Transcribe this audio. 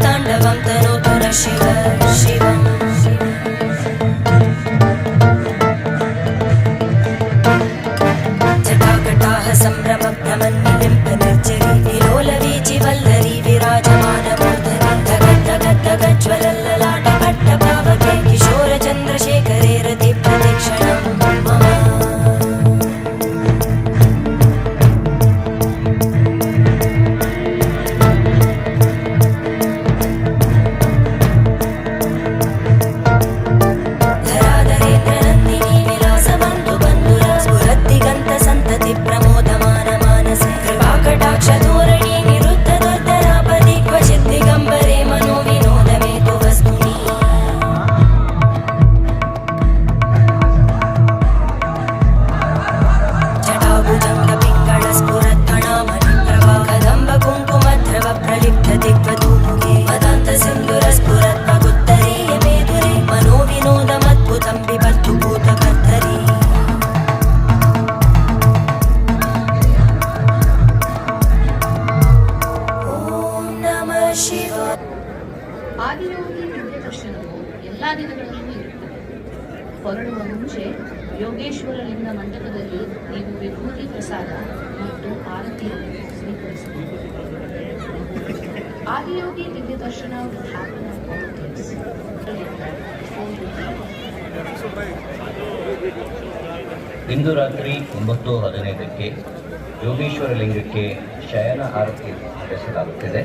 ताण्डवं तनोतु न शिव शिवम् जटाकटाः सम्भ्रमभ्रमन्निलिम्पनिर्झरी विलोलवीचि वल्लरी विराजमानमूर्धनि धगद्धगद्धगज्ज्वलल्ललाटपट्टपावके किशोरचन्द्रशेखरे रतिप्रतिक्षणं मम ಆದಿಯೋಗಿ ದಿವ್ಯ ದರ್ಶನವು ಎಲ್ಲಾ ದಿನಗಳಲ್ಲೂ ಇರುತ್ತದೆ. ಹೊರಡುವ ಮುಂಚೆ ಯೋಗೇಶ್ವರ ಲಿಂಗ ಮಂಟಪದಲ್ಲಿ ನೀವು ವಿಭೂತಿ ಪ್ರಸಾದ ಮತ್ತು ಆರತಿಯನ್ನು ಸ್ವೀಕರಿಸಬಹುದು. ಆದಿಯೋಗಿ ದಿವ್ಯ ದರ್ಶನ ಇಂದು ರಾತ್ರಿ 9:15ಕ್ಕೆ ಯೋಗೇಶ್ವರ ಲಿಂಗಕ್ಕೆ ಶಯನ ಆರತಿ ನಡೆಸಲಾಗುತ್ತಿದೆ.